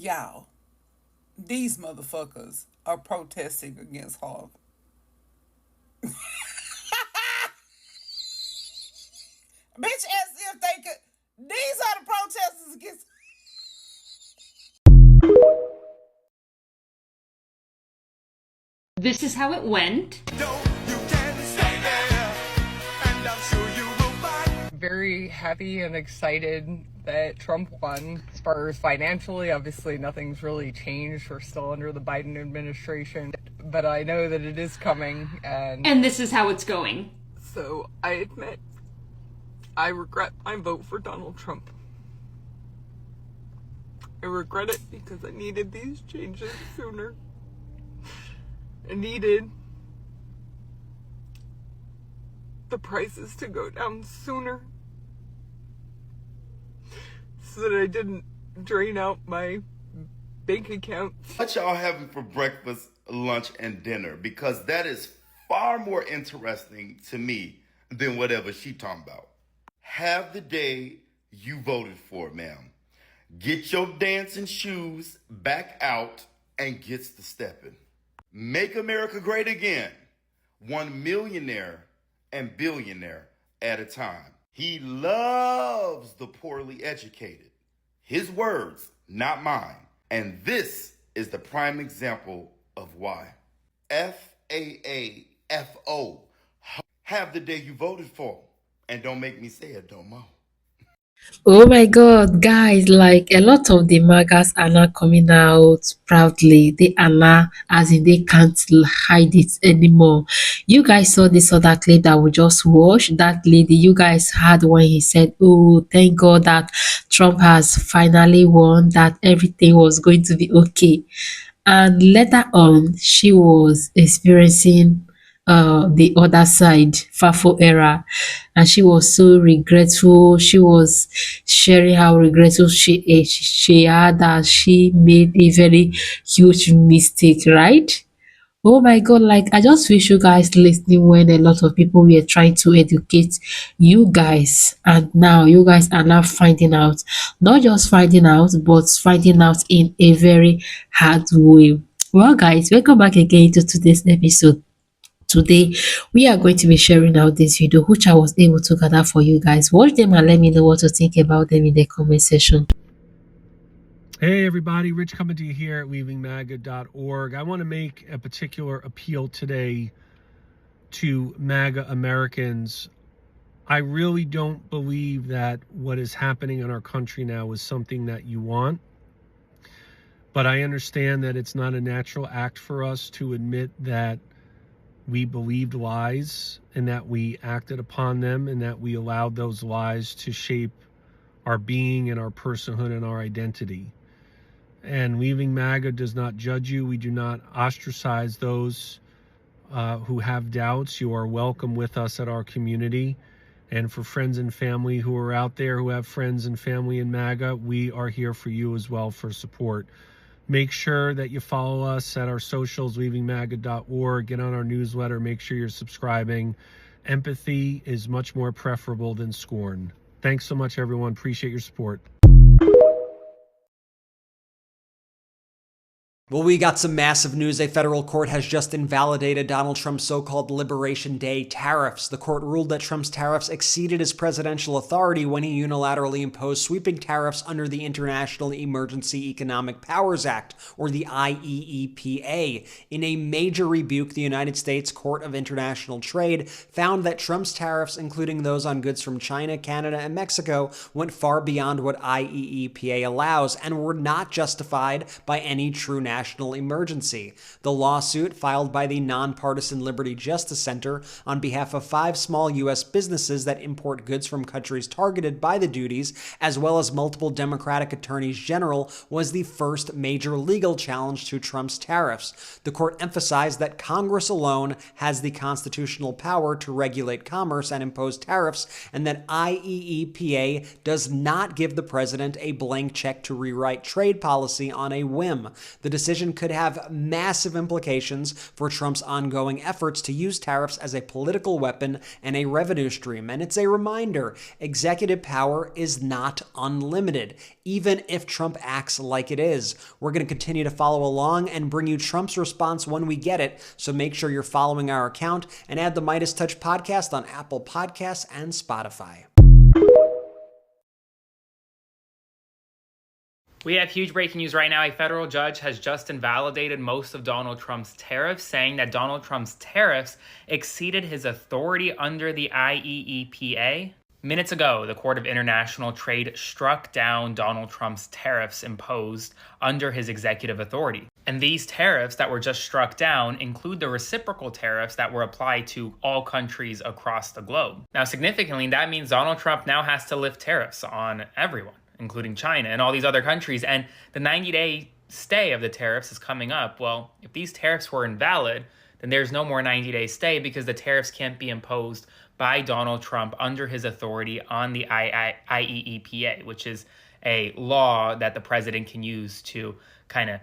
Y'all, these motherfuckers are protesting against Harvard. Bitch, as if they could. These are the protesters against. This is how it went. Very happy and excited that Trump won. As far as financially, obviously nothing's really changed. We're still under the Biden administration, but I know that it is coming, And this is how it's going. so I admit I regret my vote for Donald Trump. I regret it because I needed these changes sooner. I needed the prices to go down sooner so that I didn't drain out my bank account. What y'all having for breakfast, lunch, and dinner? Because that is far more interesting to me than whatever she talking about. Have the day you voted for, ma'am. Get your dancing shoes back out and gets to stepping. Make America great again. One millionaire and billionaire at a time. He loves the poorly educated. His words, not mine. And this is the prime example of why. FAAFO. Have the day you voted for. And don't make me say it no more. Oh my God, guys, like a lot of the Magas are now coming out proudly. They are now, as in they can't hide it anymore. You guys saw this other clip that we just watched. That lady, you guys heard when he said, "Oh, thank God that Trump has finally won, that everything was going to be okay." And later on, she was experiencing the other side, FAFO era, and she was so regretful. She was sharing how regretful she is. She had that she made a very huge mistake, right? Oh my God, like I just wish you guys listening when a lot of people were trying to educate you guys, and now you guys are now finding out, not just finding out, but finding out in a very hard way. Well, guys, welcome back again to today's episode. Today, we are going to be sharing out this video, which I was able to gather for you guys. Watch them and let me know what to think about them in the comment section. Hey everybody, Rich coming to you here at weavingmaga.org. I want to make a particular appeal today to MAGA Americans. I really don't believe that what is happening in our country now is something that you want. But I understand that it's not a natural act for us to admit that we believed lies and that we acted upon them and that we allowed those lies to shape our being and our personhood and our identity. And Leaving MAGA does not judge you. We do not ostracize those who have doubts. You are welcome with us at our community. And for friends and family who are out there who have friends and family in MAGA, we are here for you as well for support. Make sure that you follow us at our socials, weavingmaga.org. Get on our newsletter. Make sure you're subscribing. Empathy is much more preferable than scorn. Thanks so much, everyone. Appreciate your support. Well, we got some massive news. A federal court has just invalidated Donald Trump's so-called Liberation Day tariffs. The court ruled that Trump's tariffs exceeded his presidential authority when he unilaterally imposed sweeping tariffs under the International Emergency Economic Powers Act, or the IEEPA. In a major rebuke, the United States Court of International Trade found that Trump's tariffs, including those on goods from China, Canada, and Mexico, went far beyond what IEEPA allows and were not justified by any true national emergency. The lawsuit, filed by the nonpartisan Liberty Justice Center on behalf of 5 small U.S. businesses that import goods from countries targeted by the duties, as well as multiple Democratic attorneys general, was the first major legal challenge to Trump's tariffs. The court emphasized that Congress alone has the constitutional power to regulate commerce and impose tariffs, and that IEEPA does not give the president a blank check to rewrite trade policy on a whim. The decision could have massive implications for Trump's ongoing efforts to use tariffs as a political weapon and a revenue stream. And it's a reminder, executive power is not unlimited, even if Trump acts like it is. We're going to continue to follow along and bring you Trump's response when we get it, so make sure you're following our account and add the Midas Touch podcast on Apple Podcasts and Spotify. We have huge breaking news right now. A federal judge has just invalidated most of Donald Trump's tariffs, saying that Donald Trump's tariffs exceeded his authority under the IEEPA. Minutes ago, the Court of International Trade struck down Donald Trump's tariffs imposed under his executive authority. And these tariffs that were just struck down include the reciprocal tariffs that were applied to all countries across the globe. Now, significantly, that means Donald Trump now has to lift tariffs on everyone, including China and all these other countries. And the 90-day stay of the tariffs is coming up. Well, if these tariffs were invalid, then there's no more 90-day stay because the tariffs can't be imposed by Donald Trump under his authority on the IEEPA, which is a law that the president can use to kind of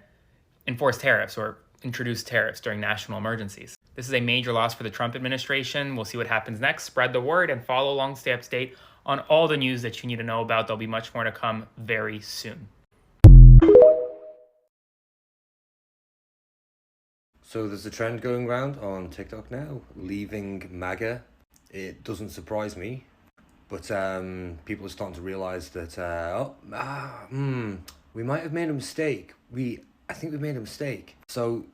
enforce tariffs or introduce tariffs during national emergencies. This is a major loss for the Trump administration. We'll see what happens next. Spread the word and follow along, stay up to date on all the news that you need to know about. There'll be much more to come very soon. So there's a trend going around on TikTok now, leaving MAGA. It doesn't surprise me, but people are starting to realize that, we might have made a mistake. I think we made a mistake. So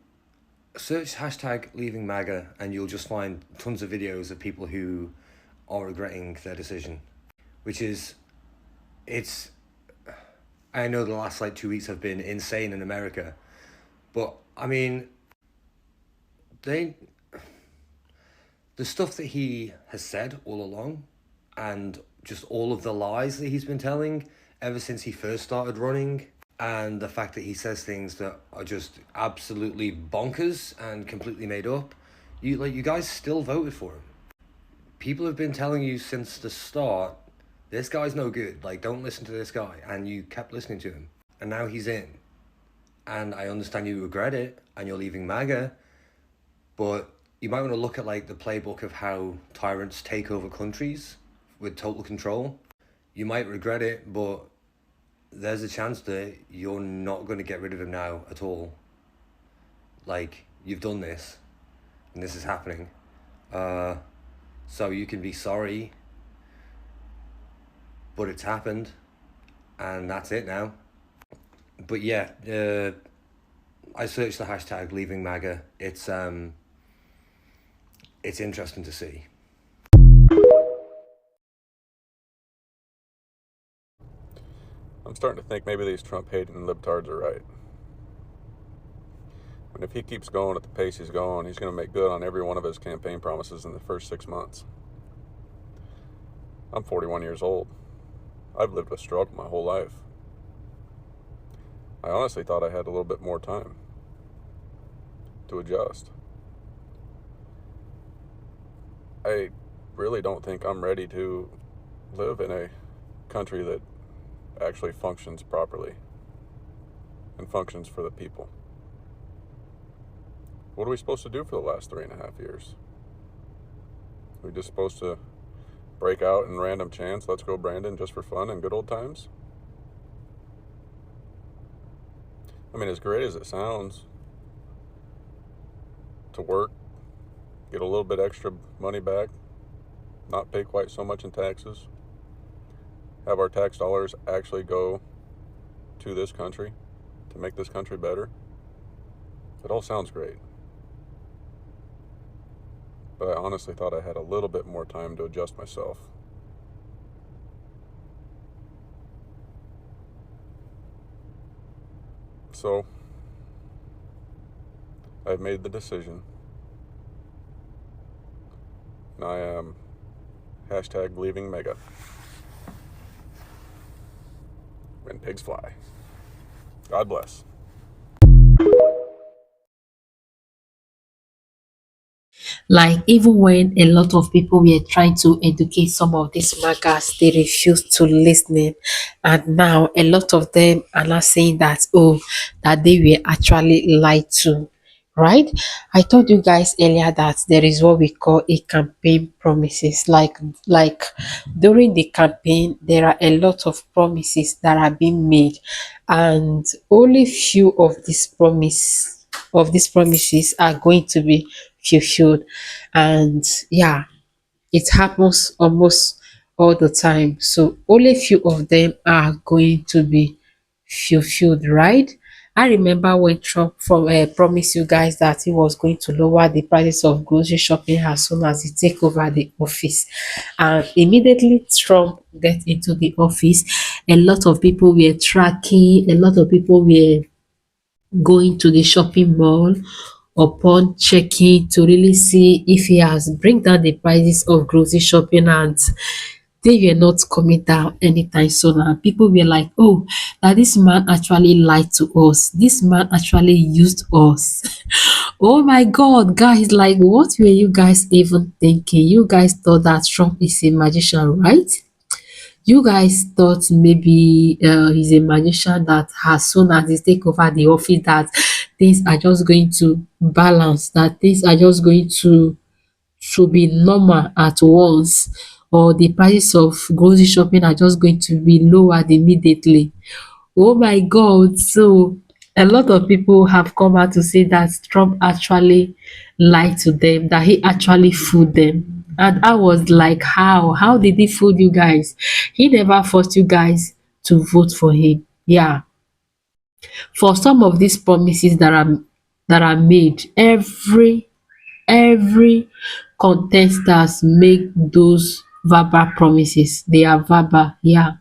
search hashtag leaving MAGA and you'll just find tons of videos of people who are regretting their decision, which is, I know the last 2 weeks have been insane in America, but I mean, the stuff that he has said all along and just all of the lies that he's been telling ever since he first started running, and the fact that he says things that are just absolutely bonkers and completely made up, you guys still voted for him. People have been telling you since the start, this guy's no good, don't listen to this guy, and you kept listening to him, and now he's in. And I understand you regret it and you're leaving MAGA, but you might want to look at the playbook of how tyrants take over countries with total control. You might regret it, but there's a chance that you're not going to get rid of him now at all. You've done this, and this is happening. So you can be sorry, but it's happened, and that's it now. But yeah, I searched the hashtag leaving MAGA. It's interesting to see. I'm starting to think maybe these Trump-hating libtards are right. And if he keeps going at the pace he's going, he's going to make good on every one of his campaign promises in the first 6 months. I'm 41 years old. I've lived with struggle my whole life. I honestly thought I had a little bit more time to adjust. I really don't think I'm ready to live in a country that actually functions properly and functions for the people. What are we supposed to do for the last 3.5 years? Are we just supposed to break out in random chants, let's go Brandon, just for fun and good old times? I mean, as great as it sounds to work, get a little bit extra money back, not pay quite so much in taxes, have our tax dollars actually go to this country to make this country better. It all sounds great. But I honestly thought I had a little bit more time to adjust myself. So, I've made the decision. And I am hashtag leaving MAGA. When pigs fly. God bless. Like even when a lot of people were trying to educate some of these magas, they refused to listen. And now a lot of them are now saying that, oh, that they were actually lied to. Right? I told you guys earlier that there is what we call a campaign promises. Like during the campaign, there are a lot of promises that are being made, and only few of these promises are going to be fulfilled. And yeah, it happens almost all the time. So only few of them are going to be fulfilled, right? I remember when Trump promised you guys that he was going to lower the prices of grocery shopping as soon as he take over the office. And immediately Trump get into the office, a lot of people were tracking, a lot of people were going to the shopping mall upon checking to really see if he has bring down the prices of grocery shopping, and they were not coming down anytime soon. And people were like, oh, that this man actually lied to us. This man actually used us. Oh my god, guys, like what were you guys even thinking? You guys thought that Trump is a magician, right? You guys thought maybe he's a magician that as soon as he take over the office that things are just going to balance, that things are just going to be normal at once, or the prices of grocery shopping are just going to be lowered immediately. Oh my god. So a lot of people have come out to say that Trump actually lied to them, that he actually fooled them. And I was like, how? How did he fool you guys? He never forced you guys to vote for him. Yeah. For some of these promises that are made, every contestants make those verbal promises. They are verbal, yeah.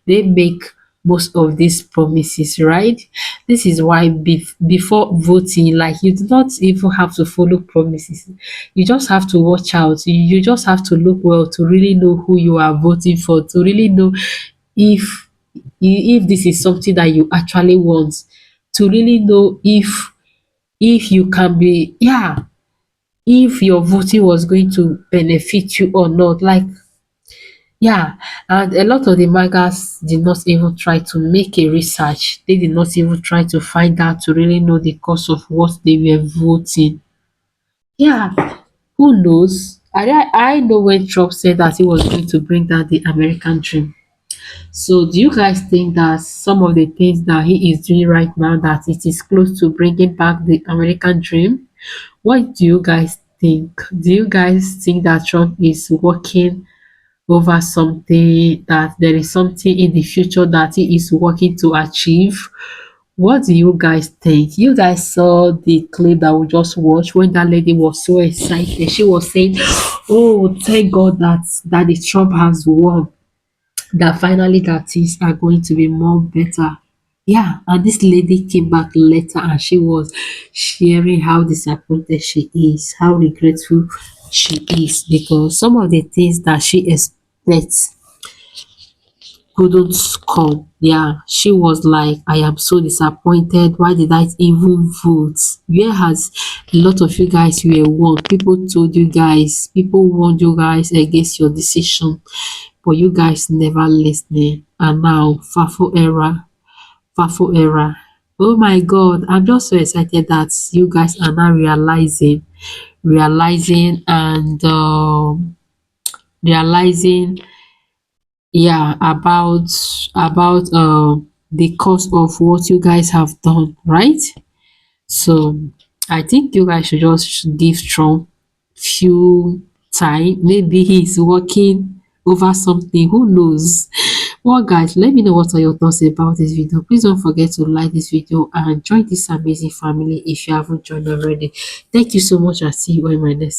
They make most of these promises, right? This is why before voting, like you do not even have to follow promises. You just have to watch out. You just have to look well to really know who you are voting for, to really know if if this is something that you actually want, to really know if you can be, yeah, if your voting was going to benefit you or not. Like, yeah, and a lot of the Magas did not even try to make a research. They did not even try to find out to really know the cause of what they were voting. Yeah, who knows? I know when Trump said that he was going to bring down the American dream. So do you guys think that some of the things that he is doing right now, that it is close to bringing back the American dream? What do you guys think? Do you guys think that Trump is working over something, that there is something in the future that he is working to achieve? What do you guys think? You guys saw the clip that we just watched when that lady was so excited. She was saying, oh, thank God that the Trump has won, that finally that things are going to be more better. Yeah, and this lady came back later and she was sharing how disappointed she is, how regretful she is, because some of the things that she expects couldn't come. Yeah, she was like, I am so disappointed. Why did I even vote? Whereas a lot of you guys were warned. People told you guys, people warned you guys against your decision, but you guys never listening. And now, Fafo era. Oh my god, I'm just so excited that you guys are now realizing and realizing, yeah, about the cause of what you guys have done, right? So I think you guys should just give Trump few time. Maybe he's working over something. Who knows? Well, guys, let me know what are your thoughts about this video. Please don't forget to like this video and join this amazing family if you haven't joined already. Thank you so much. I'll see you in my next